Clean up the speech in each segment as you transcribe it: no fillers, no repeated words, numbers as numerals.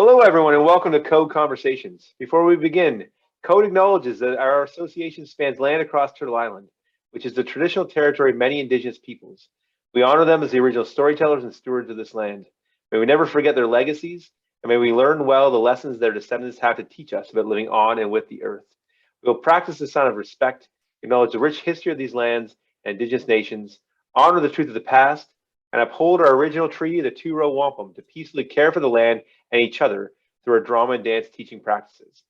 Hello, everyone, and welcome to Code Conversations. Before we begin, Code acknowledges that our association spans land across Turtle Island, which is the traditional territory of many Indigenous peoples. We honor them as the original storytellers and stewards of this land. May we never forget their legacies, and may we learn well the lessons their descendants have to teach us about living on and with the earth. We will practice the sign of respect, acknowledge the rich history of these lands and Indigenous nations, honor the truth of the past, and uphold our original treaty, the Two-Row Wampum, to peacefully care for the land and each other through our drama and dance teaching practices.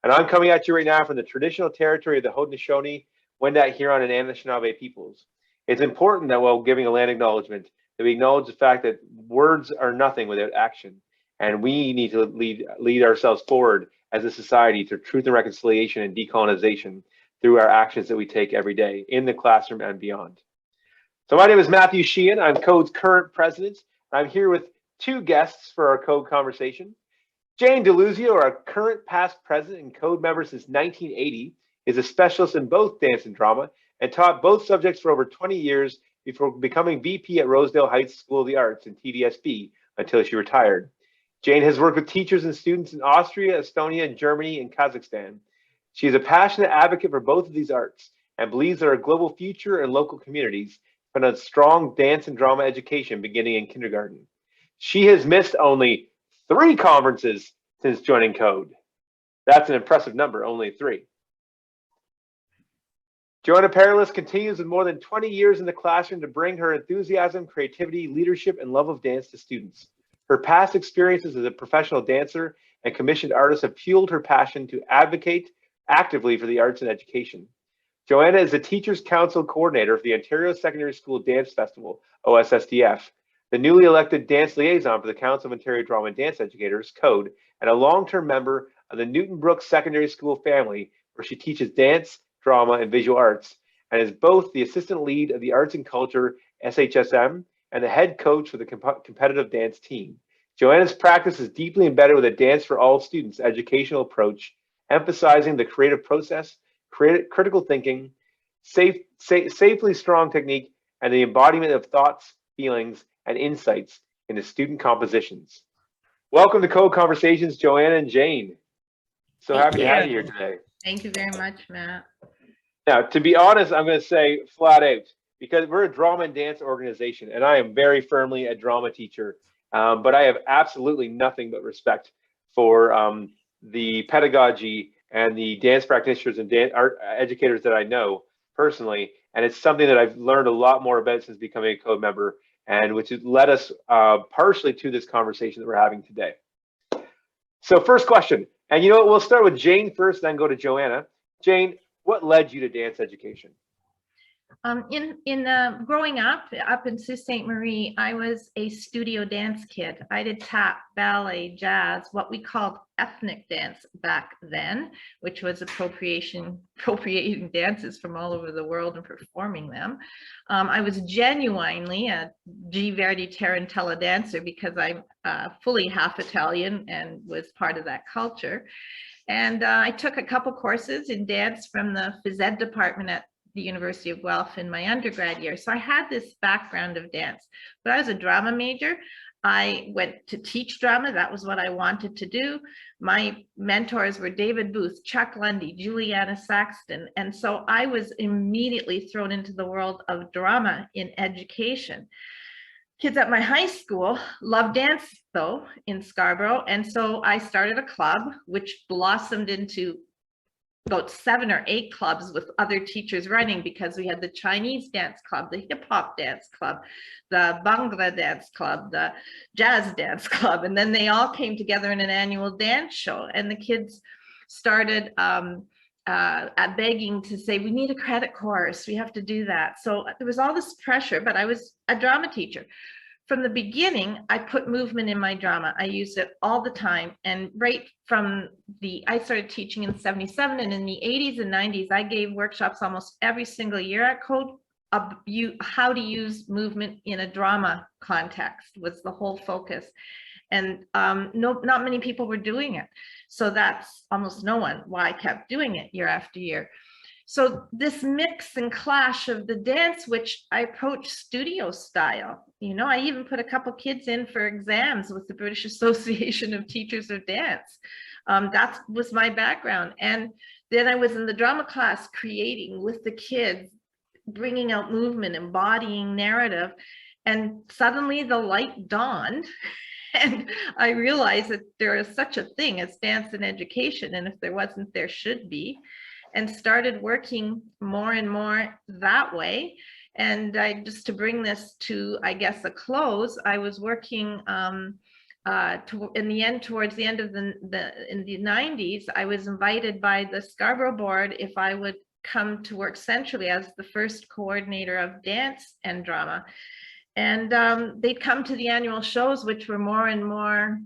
And I'm coming at you right now from the traditional territory of the Haudenosaunee, Wendat, Huron, and Anishinaabe peoples. It's important that while giving a land acknowledgement, that we acknowledge the fact that words are nothing without action, and we need to lead ourselves forward as a society through truth and reconciliation and decolonization through our actions that we take every day in the classroom and beyond. So my name is Matthew Sheehan. I'm Code's current president. I'm here with two guests for our Code conversation. Jane Deluzio, our current past president and Code member since 1980, is a specialist in both dance and drama and taught both subjects for over 20 years before becoming VP at Rosedale Heights School of the Arts in TDSB until she retired. Jane has worked with teachers and students in Austria, Estonia, and Germany and Kazakhstan. She is a passionate advocate for both of these arts and believes that our global future and local communities depend on strong dance and drama education beginning in kindergarten. She has missed only 3 conferences since joining Code. That's an impressive number, only 3. Joanna Perlus continues with more than 20 years in the classroom to bring her enthusiasm, creativity, leadership, and love of dance to students. Her past experiences as a professional dancer and commissioned artist have fueled her passion to advocate actively for the arts and education. Joanna is the Teachers Council Coordinator for the Ontario Secondary School Dance Festival, OSSDF, the newly elected Dance Liaison for the Council of Ontario Drama and Dance Educators, CODE, and a long-term member of the Newton Brook Secondary School family, where she teaches dance, drama, and visual arts, and is both the Assistant Lead of the Arts and Culture, SHSM, and the head coach for the competitive dance team. Joanna's practice is deeply embedded with a Dance for All Students educational approach, emphasizing the creative process, critical thinking, safely strong technique, and the embodiment of thoughts, feelings, and insights into student compositions. Welcome to Code Conversations, Joanna and Jane. So happy to have you here today. Thank you very much, Matt. Now, to be honest, I'm going to say flat out, because we're a drama and dance organization, and I am very firmly a drama teacher, but I have absolutely nothing but respect for the pedagogy and the dance practitioners and art educators that I know personally, and it's something that I've learned a lot more about since becoming a Code member, and which has led us partially to this conversation that we're having today. So first question, and you know what, we'll start with Jane first, then go to Joanna. Jane, what led you to dance education? Growing up in Sault Ste. Marie, I was a studio dance kid. I did tap, ballet, jazz, what we called ethnic dance back then, which was appropriating dances from all over the world and performing them. I was genuinely a G Verdi Tarantella dancer because I'm fully half Italian and was part of that culture. And I took a couple courses in dance from the phys ed department at the University of Guelph in my undergrad year. So I had this background of dance, but I was a drama major. I went to teach drama. That was what I wanted to do. My mentors were David Booth, Chuck Lundy, Juliana Saxton. And so I was immediately thrown into the world of drama in education. Kids at my high school loved dance though in Scarborough. And so I started a club which blossomed into about 7 or 8 clubs with other teachers running, because we had the Chinese dance club, the hip hop dance club, the Bhangra dance club, the jazz dance club, and then they all came together in an annual dance show. And the kids started begging to say, we need a credit course, we have to do that. So there was all this pressure, but I was a drama teacher. From the beginning, I put movement in my drama. I used it all the time. And right from I started teaching in '77, and in the '80s and '90s, I gave workshops almost every single year at Code. How to use movement in a drama context was the whole focus. And not many people were doing it. So that's almost no one, why I kept doing it year after year. So this mix and clash of the dance, which I approach studio style, you know, I even put a couple kids in for exams with the British Association of Teachers of Dance. That was my background. And then I was in the drama class creating with the kids, bringing out movement, embodying narrative. And suddenly the light dawned. And I realized that there is such a thing as dance in education. And if there wasn't, there should be. And started working more and more that way. And just to bring this to, I guess, a close, I was working in the end, towards the end of in the 90s, I was invited by the Scarborough board if I would come to work centrally as the first coordinator of dance and drama. And they'd come to the annual shows, which were more and more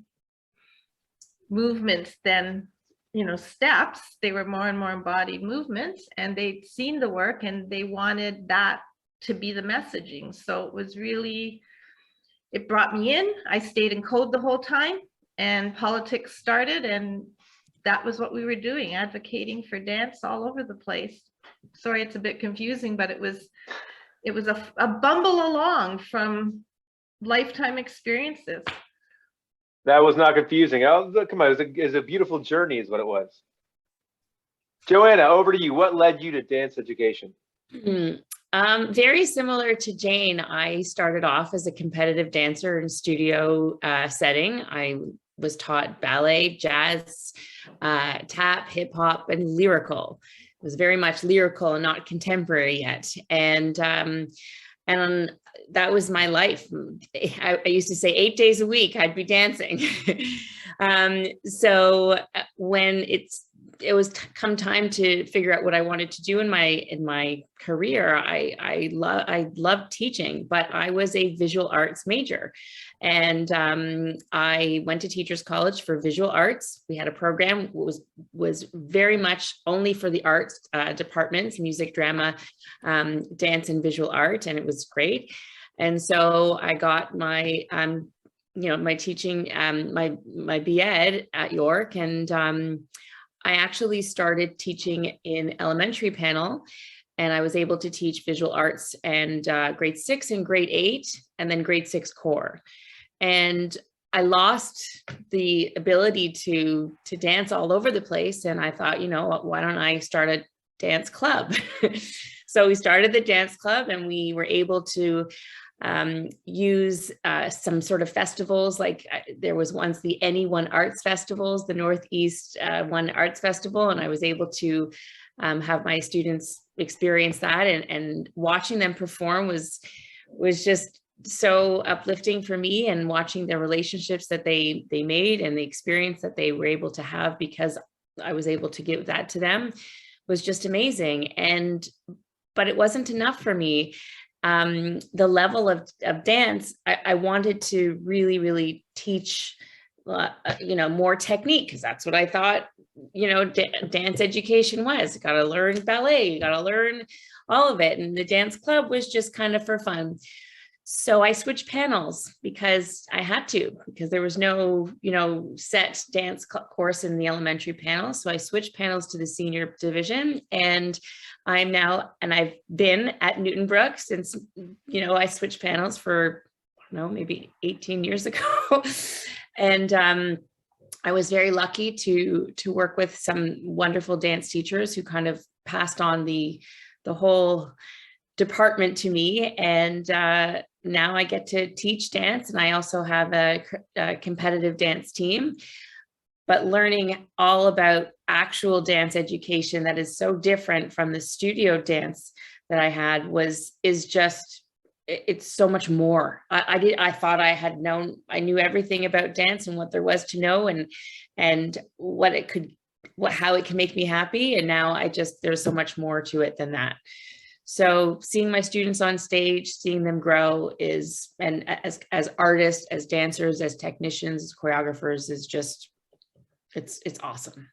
movements than, you know, steps. They were more and more embodied movements, and they'd seen the work and they wanted that to be the messaging. So it was really, it brought me in. I stayed in code the whole time, and politics started, and that was what we were doing, advocating for dance all over the place. Sorry, it's a bit confusing, but it was a bumble along from lifetime experiences. That was not confusing. Oh, come on, it was a beautiful journey is what it was. Joanna, over to you. What led you to dance education? Very similar to Jane, I started off as a competitive dancer in studio setting. I was taught ballet, jazz, tap, hip hop, and lyrical. It was very much lyrical and not contemporary yet. And that was my life. I used to say 8 days a week, I'd be dancing. So when it was come time to figure out what I wanted to do in my career, I loved teaching, but I was a visual arts major. And I went to Teachers College for visual arts. We had a program was very much only for the arts departments, music, drama, dance, and visual art, and it was great. And so I got my my teaching, my B.Ed at York, and I actually started teaching in elementary panel, and I was able to teach visual arts and grade 6 and grade 8, and then grade 6 core. And I lost the ability to dance all over the place. And I thought, you know, why don't I start a dance club? So we started the dance club, and we were able to use some sort of festivals, like there was once the Anyone Arts Festivals, the Northeast One Arts Festival, and I was able to have my students experience that, and watching them perform was just so uplifting for me, and watching the relationships that they made and the experience that they were able to have because I was able to give that to them was just amazing. But it wasn't enough for me. The level of dance, I wanted to really, really teach, more technique, because that's what I thought, dance education was. You got to learn ballet, you got to learn all of it. And the dance club was just kind of for fun. So I switched panels because I had to, because there was no, set dance course in the elementary panel. So I switched panels to the senior division, and I've been at Newton Brook since, I switched panels for, maybe 18 years ago. And I was very lucky to work with some wonderful dance teachers who kind of passed on the whole department to me. And now I get to teach dance, and I also have a competitive dance team. But learning all about actual dance education that is so different from the studio dance that I had it's so much more. I thought I knew everything about dance and what there was to know, and how it can make me happy. And now there's so much more to it than that. So seeing my students on stage, seeing them grow and as artists, as dancers, as technicians, as choreographers is just, it's awesome.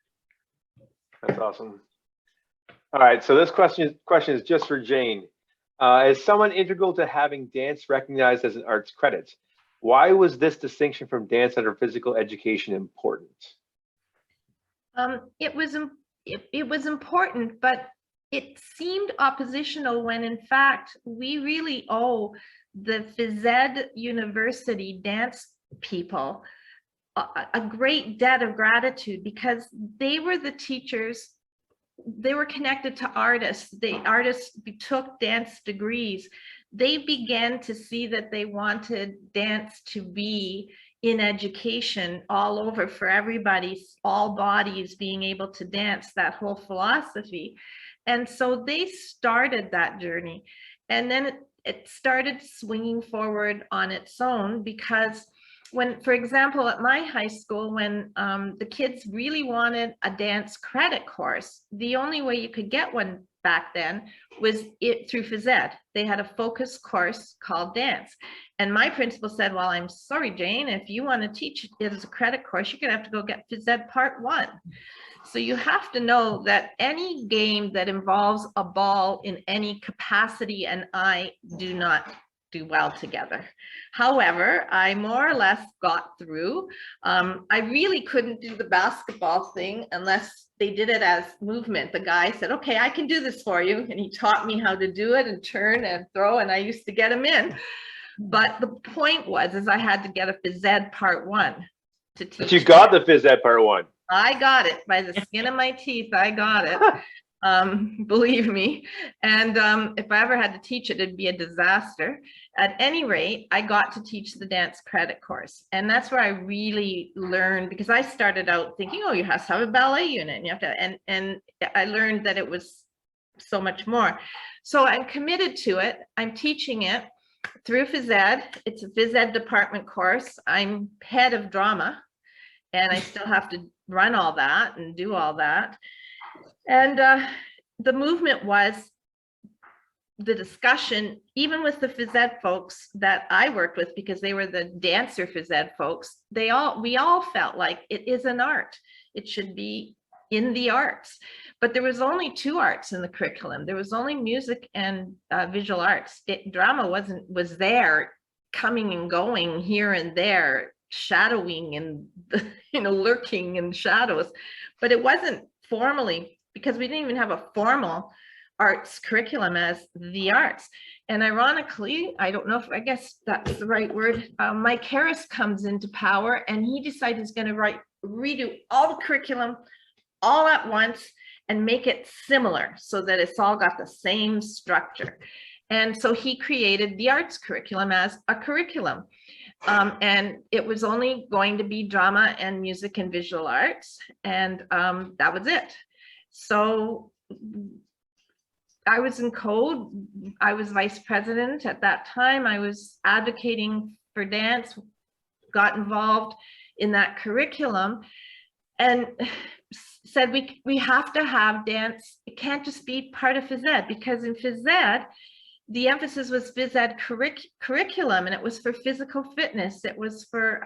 That's awesome. All right, so this question is just for Jane. As someone integral to having dance recognized as an arts credit, why was this distinction from dance under physical education important? It was important, but it seemed oppositional when in fact we really owe the phys ed university dance people a great debt of gratitude, because they were the teachers. They were connected to artists. The artists took dance degrees. They began to see that they wanted dance to be in education all over for everybody, all bodies being able to dance, that whole philosophy. And so they started that journey. And then it started swinging forward on its own, because when, for example, at my high school, when the kids really wanted a dance credit course, the only way you could get one back then was through phys ed. They had a focus course called dance. And my principal said, well, I'm sorry, Jane, if you want to teach it as a credit course, you're going to have to go get phys ed part 1. So you have to know that any game that involves a ball in any capacity and I do not do well together. However, I more or less got through. I really couldn't do the basketball thing unless they did it as movement. The guy said, okay, I can do this for you. And he taught me how to do it and turn and throw, and I used to get him in. But the point was, is I had to get a phys ed part 1 to teach. But you got the phys ed part 1. I got it by the skin of my teeth. I got it. Believe me. And if I ever had to teach it, it'd be a disaster. At any rate, I got to teach the dance credit course. And that's where I really learned, because I started out thinking, oh, you have to have a ballet unit and you have to, and I learned that it was so much more. So I'm committed to it. I'm teaching it through phys ed. It's a phys ed department course. I'm head of drama, and I still have to run all that and do all that. And the movement was the discussion, even with the phys ed folks that I worked with, because they were the dancer phys ed folks, we all felt like it is an art. It should be in the arts. But there was only 2 arts in the curriculum. There was only music and visual arts. Drama was there, coming and going here and there, shadowing and lurking in shadows, but it wasn't formally, because we didn't even have a formal arts curriculum as the arts. And ironically, I don't know if, I guess that's the right word, Mike Harris comes into power, and he decided he's going to redo all the curriculum all at once and make it similar so that it's all got the same structure. And so he created the arts curriculum as a curriculum. And it was only going to be drama and music and visual arts. And that was it. So I was in code. I was vice president at that time. I was advocating for dance, got involved in that curriculum, and said we have to have dance. It can't just be part of phys ed, because in phys ed, the emphasis was phys ed curriculum, and it was for physical fitness. It was for,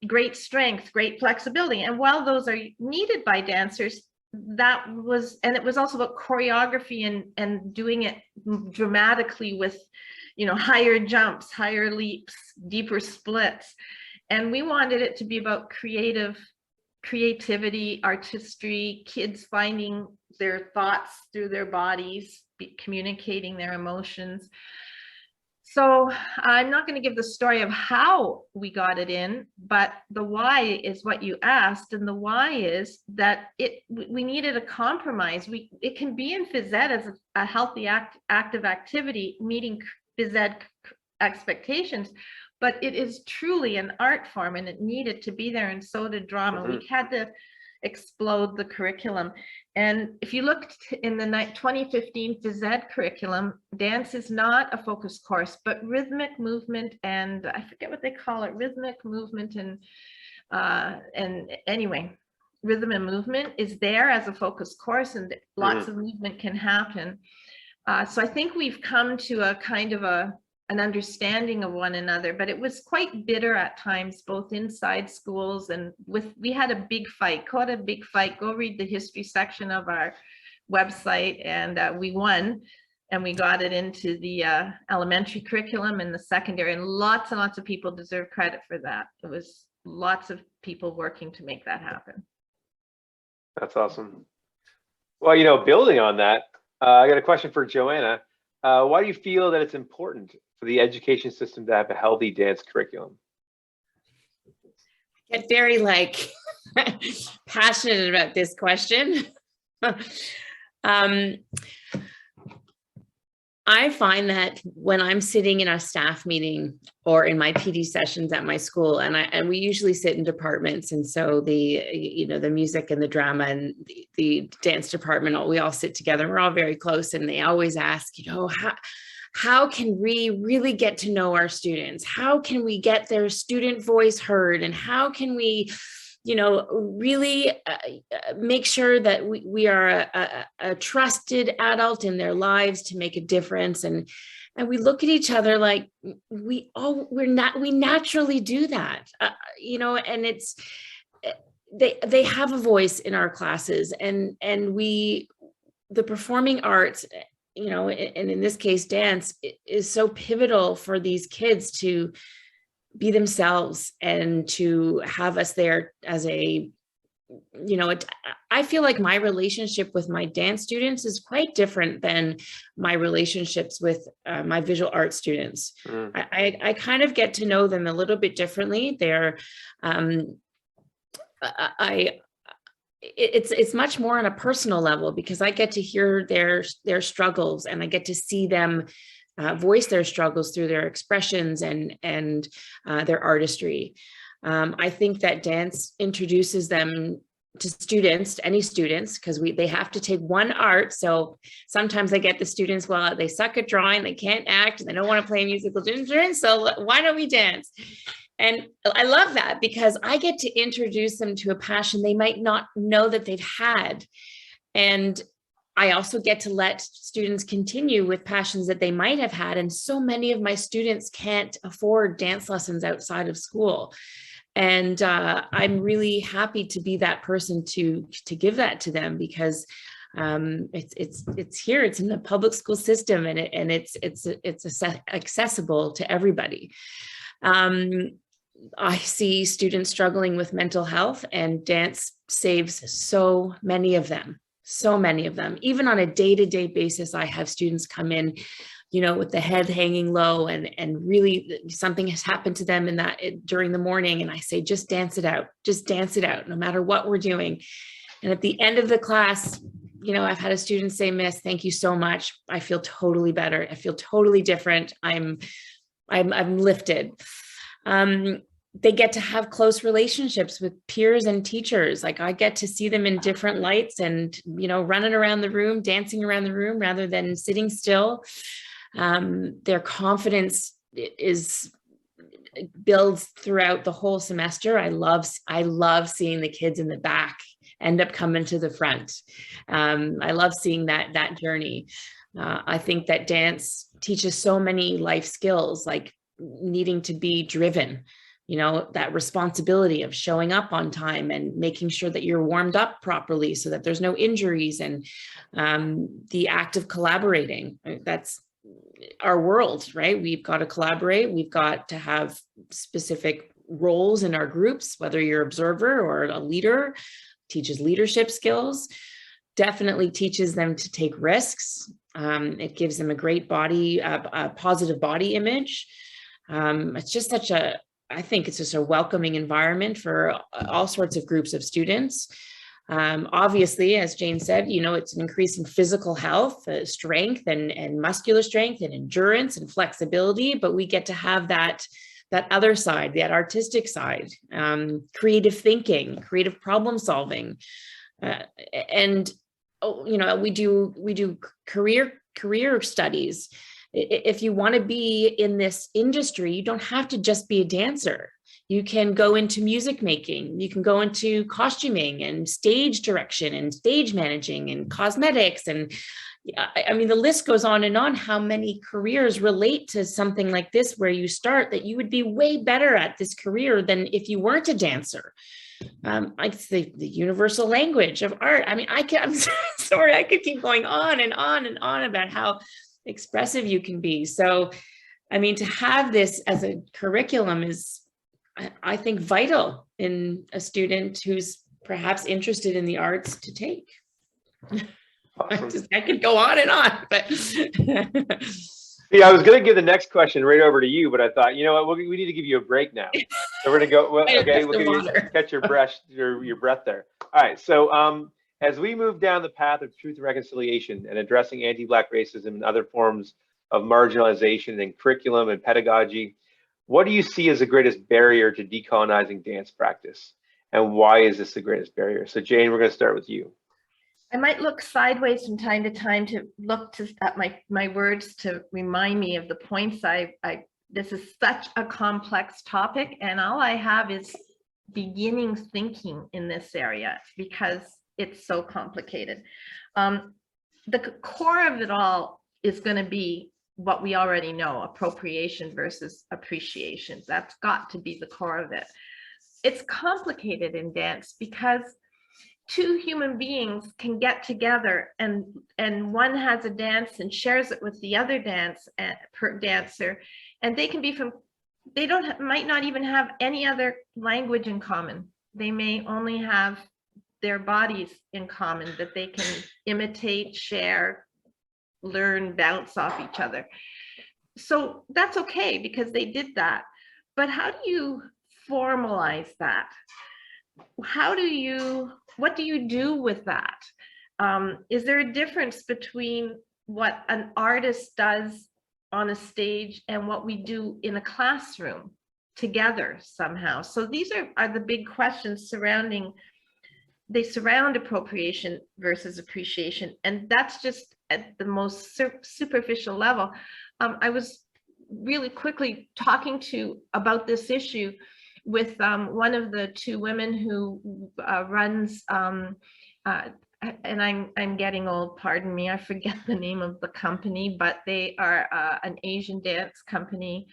great strength, great flexibility. And while those are needed by dancers, and it was also about choreography and doing it dramatically with, higher jumps, higher leaps, deeper splits. And we wanted it to be about creativity, artistry, kids finding their thoughts through their bodies, communicating their emotions. So I'm not going to give the story of how we got it in, but the why is what you asked. And the why is that we needed a compromise. It can be in phys ed as a healthy active activity, meeting phys ed expectations, but it is truly an art form, and it needed to be there, and so did drama. We had to explode the curriculum. And if you look in the 2015 phys ed curriculum, dance is not a focus course, but rhythmic movement, and I forget what they call it, rhythmic movement, and anyway, rhythm and movement is there as a focus course, and lots of movement can happen. So I think we've come to a kind of an understanding of one another, but it was quite bitter at times, both inside schools and we had a big fight, quite a big fight. Go read the history section of our website, and we won, and we got it into the elementary curriculum and the secondary, and lots of people deserve credit for that. It was lots of people working to make that happen. That's awesome. Well, building on that, I got a question for Joanna. Why do you feel that it's important for the education system to have a healthy dance curriculum? Get very passionate about this question. I find that when I'm sitting in a staff meeting or in my PD sessions at my school, and we usually sit in departments, and so the music and the drama and the dance department, we all sit together. We're all very close, and they always ask, how can we really get to know our students? How can we get their student voice heard? And how can we, really make sure that we are a trusted adult in their lives to make a difference? And we look at each other like we naturally do that, and it's, they have a voice in our classes, and the performing arts, and in this case, dance is so pivotal for these kids to be themselves and to have us there as I feel like my relationship with my dance students is quite different than my relationships with my visual arts students. I kind of get to know them a little bit differently. It's much more on a personal level, because I get to hear their struggles, and I get to see them voice their struggles through their expressions and their artistry. I think that dance introduces them to students, to any students, because they have to take one art. So sometimes I get the students, well, they suck at drawing, they can't act, and they don't want to play a musical instrument, so why don't we dance? And I love that, because I get to introduce them to a passion they might not know that they've had. And I also get to let students continue with passions that they might have had. And so many of my students can't afford dance lessons outside of school. And I'm really happy to be that person to give that to them, because it's here, it's in the public school system, and it's accessible to everybody. I see students struggling with mental health, and dance saves so many of them. Even on a day-to-day basis, I have students come in, with the head hanging low, and really something has happened to them during the morning. And I say, just dance it out, no matter what we're doing. And at the end of the class, I've had a student say, "Miss, thank you so much. I feel totally better. I feel totally different. I'm lifted." They get to have close relationships with peers and teachers. Like, I get to see them in different lights, and, running around the room, dancing around the room rather than sitting still. Their confidence builds throughout the whole semester. I love seeing the kids in the back end up coming to the front. I love seeing that journey. I think that dance teaches so many life skills, like needing to be driven, that responsibility of showing up on time and making sure that you're warmed up properly so that there's no injuries, and the act of collaborating. That's our world, right? We've got to collaborate. We've got to have specific roles in our groups, whether you're observer or a leader. Teaches leadership skills, definitely teaches them to take risks. It gives them a great a positive body image. It's just I think it's just a welcoming environment for all sorts of groups of students. Obviously, as Jane said, it's an increase in physical health, strength and muscular strength and endurance and flexibility, but we get to have that other side, that artistic side, creative thinking, creative problem solving. And we do career studies. If you want to be in this industry, you don't have to just be a dancer. You can go into music making, you can go into costuming and stage direction and stage managing and cosmetics. And I mean, the list goes on and on, how many careers relate to something like this, where you start that you would be way better at this career than if you weren't a dancer. It's the universal language of art. I mean, I'm sorry, I could keep going on and on and on about how expressive you can be. So, I mean, to have this as a curriculum is, I think, vital in a student who's perhaps interested in the arts to take. Awesome. I could go on and on, but Yeah, I was going to give the next question right over to you, but I thought, you know what, we need to give you a break now. So we're going to go, well, okay, we'll give you, catch your breath there. All right, so as we move down the path of truth and reconciliation and addressing anti-Black racism and other forms of marginalization in curriculum and pedagogy, what do you see as the greatest barrier to decolonizing dance practice? And why is this the greatest barrier? So Jane, we're going to start with you. I might look sideways from time to time to look at my words to remind me of the points this is such a complex topic, and all I have is beginning thinking in this area because it's so complicated. The core of it all is going to be what we already know, appropriation versus appreciation. That's got to be the core of it. It's complicated in dance because two human beings can get together and one has a dance and shares it with the other dancer, and they can be might not even have any other language in common. They may only have their bodies in common that they can imitate, share, learn, bounce off each other. So that's okay because they did that. But how do you formalize that? What do you do with that? Is there a difference between what an artist does on a stage and what we do in a classroom together somehow? So these are the big questions they surround appropriation versus appreciation. And that's just at the most superficial level. I was really quickly talking about this issue with one of the two women who runs, and I'm getting old, pardon me, I forget the name of the company, but they are an Asian dance company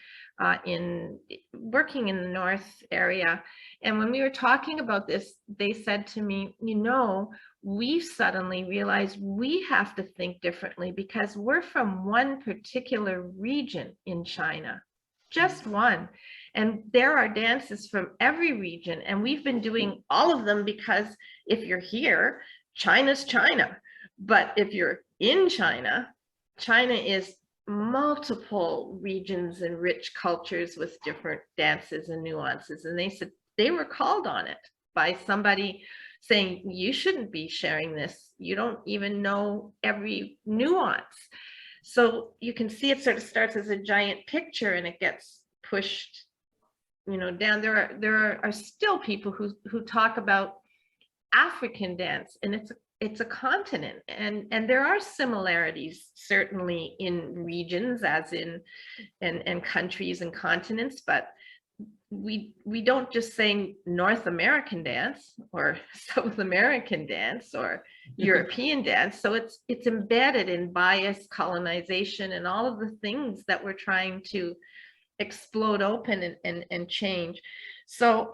working in the North area. And when we were talking about this, they said to me, you know, we suddenly realized we have to think differently because we're from one particular region in China, just one. And there are dances from every region, and we've been doing all of them because if you're here, China's China. But if you're in China, China is multiple regions and rich cultures with different dances and nuances. And they said they were called on it by somebody saying, you shouldn't be sharing this. You don't even know every nuance. So you can see it sort of starts as a giant picture and it gets pushed, you know, down. There are still people who talk about African dance, and it's a continent, and there are similarities certainly in regions as in and countries and continents, but we don't just say North American dance or South American dance or European dance. So it's embedded in bias, colonization, and all of the things that we're trying to explode open and change. So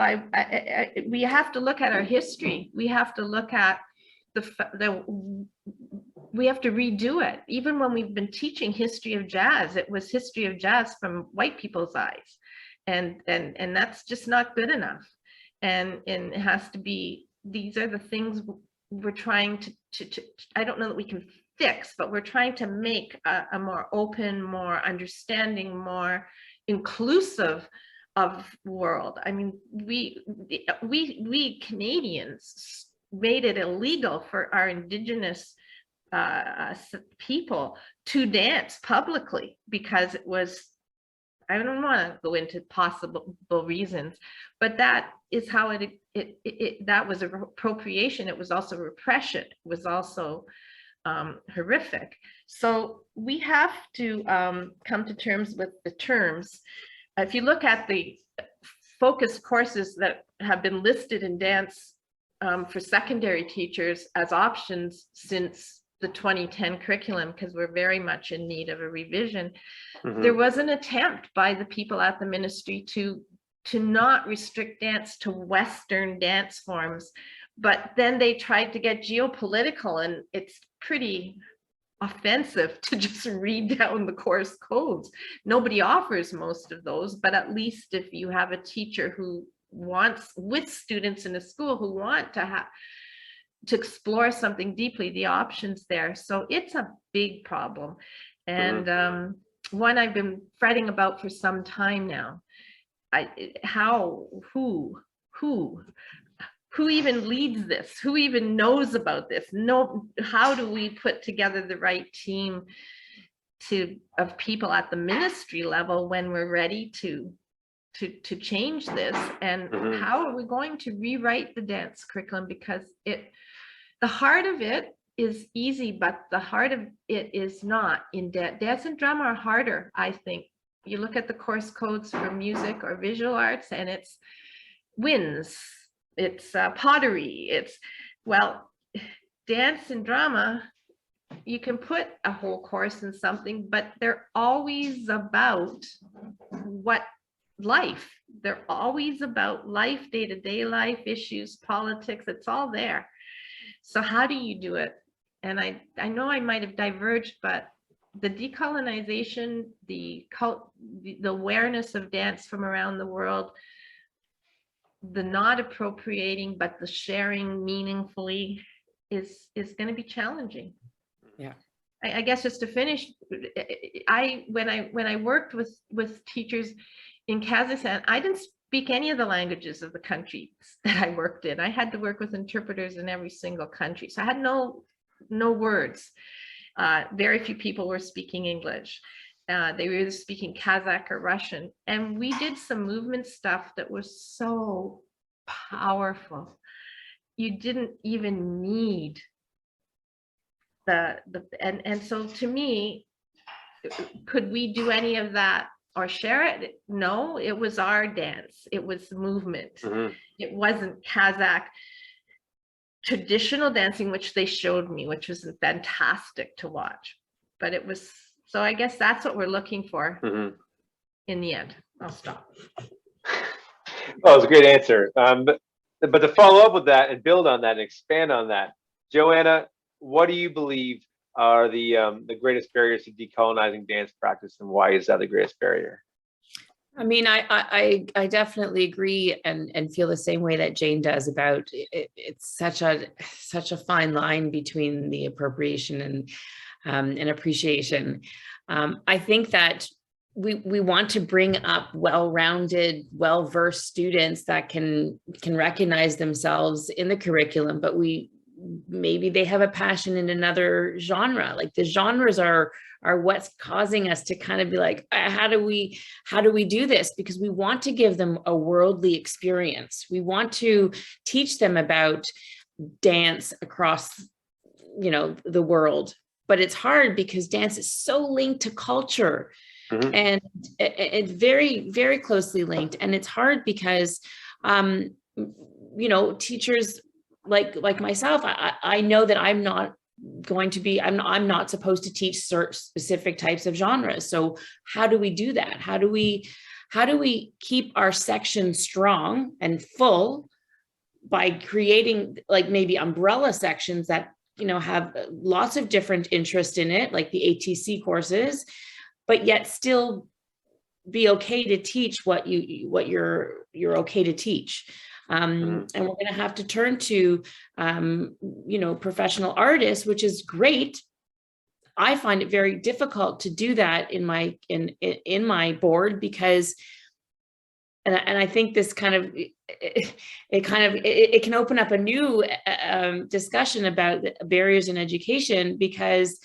we have to look at our history. We have to look at we have to redo it. Even when we've been teaching history of jazz, it was history of jazz from white people's eyes. And that's just not good enough. And it has to be, these are the things we're trying to I don't know that we can fix, but we're trying to make a more open, more understanding, more inclusive of world. I mean, we Canadians made it illegal for our Indigenous people to dance publicly because it was, I don't want to go into possible reasons, but that is how that was appropriation. It was also repression. It was also horrific. So we have to come to terms with the terms. If you look at the focus courses that have been listed in dance for secondary teachers as options since the 2010 curriculum, because we're very much in need of a revision, there was an attempt by the people at the ministry to not restrict dance to Western dance forms, but then they tried to get geopolitical, and it's pretty offensive to just read down the course codes. Nobody offers most of those, but at least if you have a teacher who wants, with students in a school who want to to explore something deeply, the options there. So it's a big problem. And one I've been fretting about for some time now. Who even leads this? Who even knows about this? No, how do we put together the right team of people at the ministry level when we're ready to change this? And how are we going to rewrite the dance curriculum? Because the heart of it is easy, but the heart of it is not. In dance and drama are harder, I think. You look at the course codes for music or visual arts, and it's winds, it's pottery, well, dance and drama, you can put a whole course in something, but they're always about life. They're always about life, day-to-day life issues, politics, it's all there. So how do you do it? And I know I might have diverged, but the decolonization, the awareness of dance from around the world, the not appropriating, but the sharing meaningfully is going to be challenging. Yeah. I guess just to finish, when I worked with teachers in Kazakhstan, I didn't speak any of the languages of the countries that I worked in. I had to work with interpreters in every single country. So I had no words. Very few people were speaking English. They were either speaking Kazakh or Russian. And we did some movement stuff that was so powerful. You didn't even need and so to me, could we do any of that or share it? No, it was our dance. It was movement. It wasn't Kazakh traditional dancing, which they showed me, which was fantastic to watch. But it was, so I guess that's what we're looking for in the end. I'll stop. Well, it was a great answer. But to follow up with that and build on that and expand on that, Joanna, what do you believe are the greatest barriers to decolonizing dance practice, and why is that the greatest barrier? I mean, I definitely agree and feel the same way that Jane does about it. It's such a fine line between the appropriation and appreciation. I think that we want to bring up well-rounded, well-versed students that can recognize themselves in the curriculum, but maybe they have a passion in another genre. Like the genres are what's causing us to kind of be like, how do we do this? Because we want to give them a worldly experience. We want to teach them about dance across, the world. But it's hard because dance is so linked to culture, and it's very, very closely linked. And it's hard because, teachers like myself, I know that I'm not supposed to teach specific types of genres. So how do we do that? How do we keep our section strong and full by creating like maybe umbrella sections that, have lots of different interest in it, like the ATC courses, but yet still be okay to teach what you're okay to teach. And we're going to have to turn to, professional artists, which is great. I find it very difficult to do that in my board because, and I think this kind of, it can open up a new discussion about barriers in education because,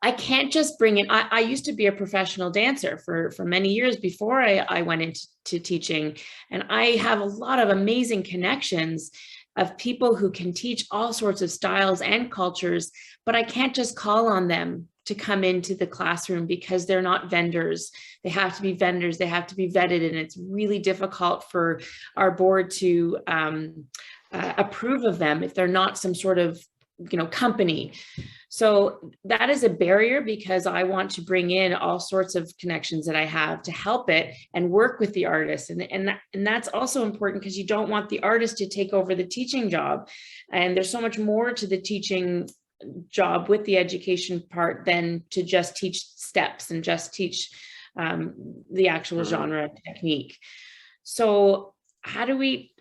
I can't just bring in, I used to be a professional dancer for many years before I went into teaching. And I have a lot of amazing connections of people who can teach all sorts of styles and cultures, but I can't just call on them to come into the classroom because they're not vendors. They have to be vendors, they have to be vetted. And it's really difficult for our board to approve of them if they're not some sort of company. So that is a barrier because I want to bring in all sorts of connections that I have to help it and work with the artist. And that's also important because you don't want the artist to take over the teaching job. And there's so much more to the teaching job with the education part than to just teach steps and just teach the actual genre technique. So how do we,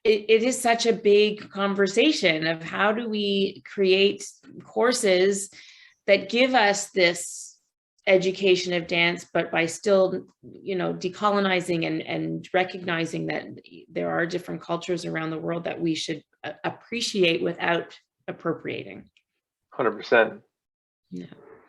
it is such a big conversation of how do we create courses that give us this education of dance, but by still, decolonizing and recognizing that there are different cultures around the world that we should appreciate without appropriating. 100%. Yeah.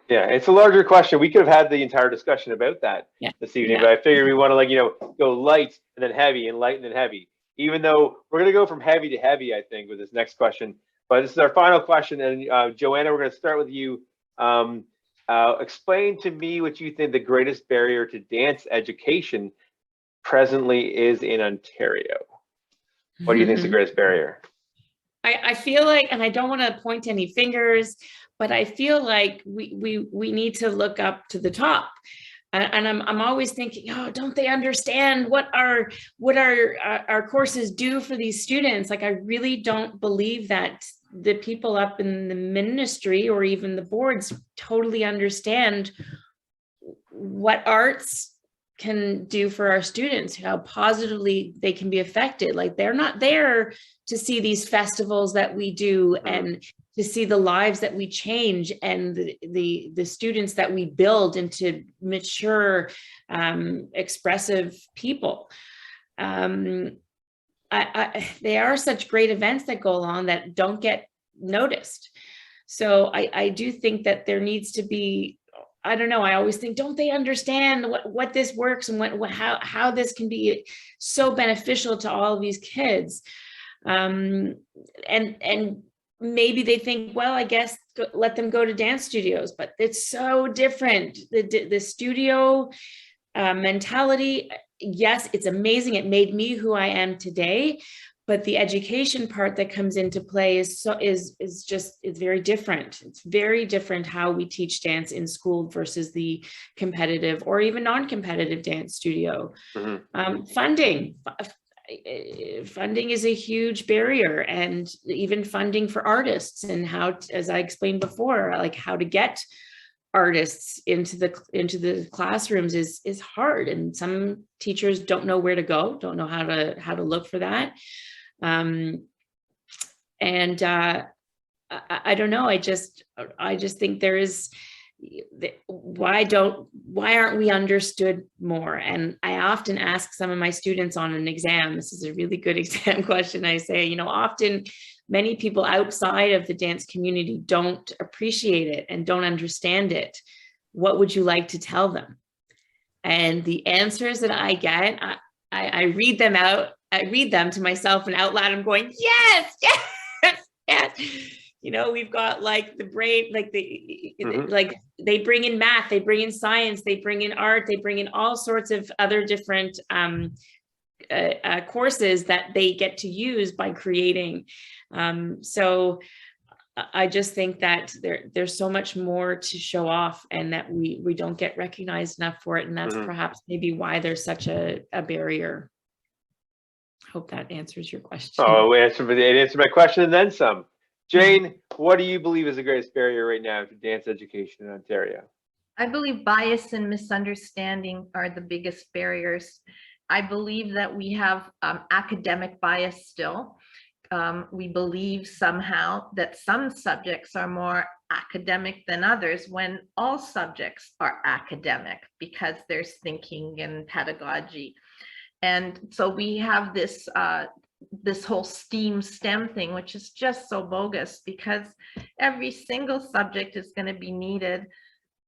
Yeah, it's a larger question. We could have had the entire discussion about that this evening, but I figured we want to, go light and then heavy and light and then heavy. Even though we're going to go from heavy to heavy, I think, with this next question. But this is our final question. And Joanna, we're going to start with you. Explain to me what you think the greatest barrier to dance education presently is in Ontario. What do you think is the greatest barrier? I feel like, and I don't want to point any fingers, but I feel like we need to look up to the top. And I'm always thinking, oh, don't they understand what our courses do for these students? Like, I really don't believe that the people up in the ministry or even the boards totally understand what arts can do for our students, how positively they can be affected. Like, they're not there to see these festivals that we do and to see the lives that we change and the students that we build into mature, expressive people. They are such great events that go along that don't get noticed. So I do think that there needs to be, I don't know, I always think, don't they understand what this works and how this can be so beneficial to all of these kids? And maybe they think, well, I guess let them go to dance studios, but it's so different. The studio mentality, yes, it's amazing. It made me who I am today, but the education part that comes into play is very different. It's very different how we teach dance in school versus the competitive or even non-competitive dance studio. Funding is a huge barrier, and even funding for artists, and how, as I explained before, like how to get artists into the classrooms is hard, and some teachers don't know where to go, don't know how to look for that. I don't know. I just think there is, why aren't we understood more? And I often ask some of my students on an exam, this is a really good exam question. I say, often many people outside of the dance community don't appreciate it and don't understand it. What would you like to tell them? And the answers that I get, I read them out. I read them to myself and out loud. I'm going, yes, yes, yes. We've got like the brain, like like they bring in math, they bring in science, they bring in art, they bring in all sorts of other different courses that they get to use by creating. So I just think that there's so much more to show off, and that we don't get recognized enough for it. And that's perhaps maybe why there's such a barrier. Hope that answers your question. Oh, it answered my question and then some. Jane, what do you believe is the greatest barrier right now to dance education in Ontario? I believe bias and misunderstanding are the biggest barriers. I believe that we have academic bias still. We believe somehow that some subjects are more academic than others, when all subjects are academic, because there's thinking and pedagogy. And so we have this whole STEM thing, which is just so bogus, because every single subject is going to be needed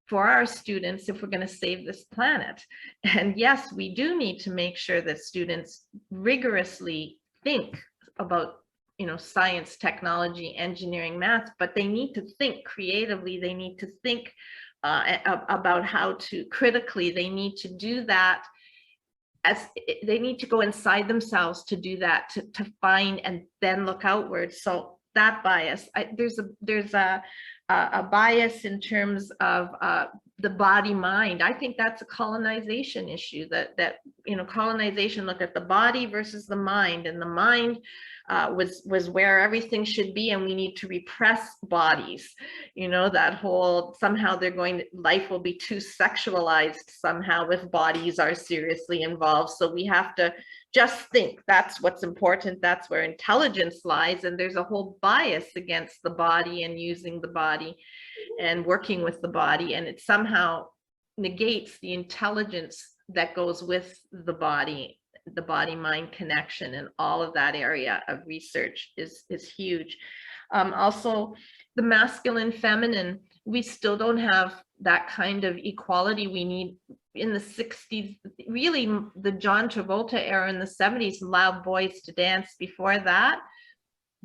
for our students if we're going to save this planet. And yes, we do need to make sure that students rigorously think about science, technology, engineering, math, but they need to think creatively. They need to think about how to critically. They need to do that, as they need to go inside themselves to do that, to find and then look outward. So that bias, there's a bias in terms of the body mind. I think that's a colonization issue, that colonization looked at the body versus the mind, and the mind was where everything should be, and we need to repress bodies. That whole, somehow life will be too sexualized somehow if bodies are seriously involved. So we have to just think that's what's important. That's where intelligence lies. And there's a whole bias against the body and using the body and working with the body. And it somehow negates the intelligence that goes with the body mind connection, and all of that area of research is huge. Also, the masculine feminine, we still don't have that kind of equality we need. In the 60s, really the John Travolta era in the 70s allowed boys to dance. Before that,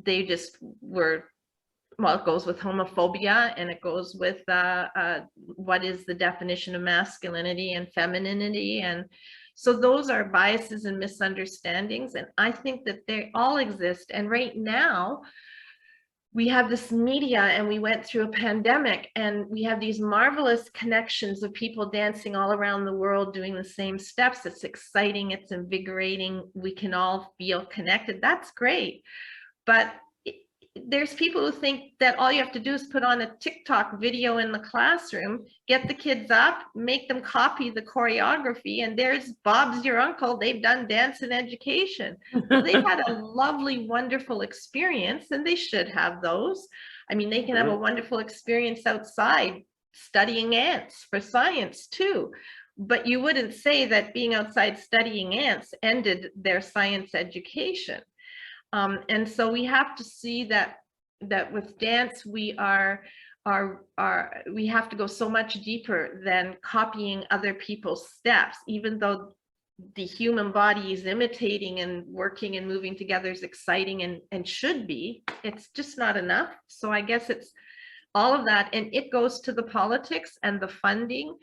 they just were, well, it goes with homophobia, and it goes with what is the definition of masculinity and femininity. And so those are biases and misunderstandings, and I think that they all exist. And right now we have this media, and we went through a pandemic, and we have these marvelous connections of people dancing all around the world doing the same steps. It's exciting, it's invigorating, we can all feel connected. That's great. But there's people who think that all you have to do is put on a TikTok video in the classroom, get the kids up, make them copy the choreography, and there's Bob's your uncle. They've done dance and education. Well, they've had a lovely, wonderful experience, and they should have those. I mean, they can have a wonderful experience outside studying ants for science too. But you wouldn't say that being outside studying ants ended their science education. And so we have to see that with dance, we have to go so much deeper than copying other people's steps. Even though the human body is imitating and working and moving together is exciting and should be, it's just not enough. So I guess it's all of that, and it goes to the politics and the funding.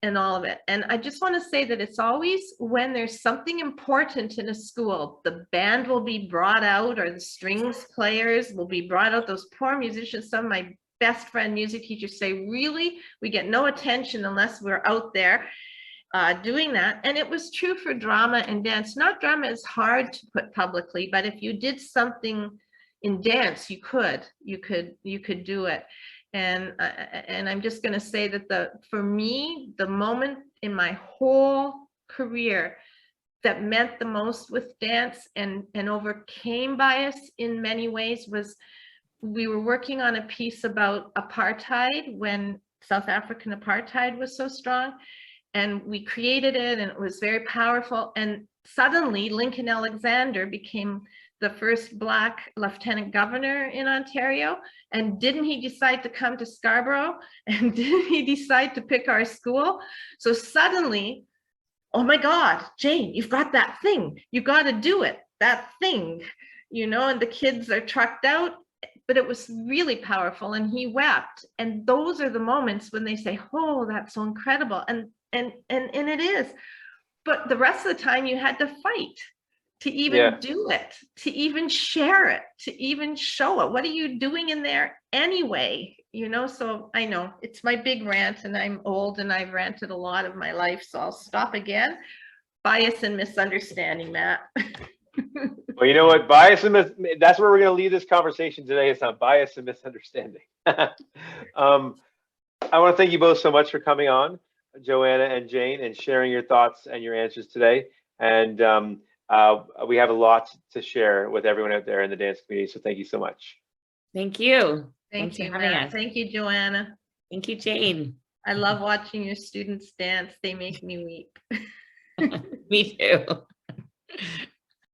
And all of it. And I just want to say that it's always when there's something important in a school, the band will be brought out, or the strings players will be brought out. Those poor musicians, some of my best friend music teachers say, really, we get no attention unless we're out there doing that. And it was true for drama and dance. Not drama is hard to put publicly, but if you did something in dance, you could do it. And I'm just going to say that for me, the moment in my whole career that meant the most with dance and overcame bias in many ways was, we were working on a piece about apartheid when South African apartheid was so strong, and we created it, and it was very powerful. And suddenly Lincoln Alexander became the first Black lieutenant governor in Ontario. And didn't he decide to come to Scarborough? And didn't he decide to pick our school? So suddenly, oh my God, Jane, you've got that thing. You got to do it, that thing, and the kids are trucked out. But it was really powerful, and he wept. And those are the moments when they say, oh, that's so incredible. And it is. But the rest of the time you had to fight to even do it, to even share it, to even show it. What are you doing in there anyway? So I know it's my big rant, and I'm old and I've ranted a lot of my life, so I'll stop again. Bias and misunderstanding, Matt. Well, you know what? Bias and that's where we're going to leave this conversation today. It's on bias and misunderstanding. I want to thank you both so much for coming on, Joanna and Jane, and sharing your thoughts and your answers today. And we have a lot to share with everyone out there in the dance community. So thank you so much. Thank you. Thank you, Matt. Thank you, Joanna. Thank you, Jane. I love watching your students dance. They make me weep. Me too.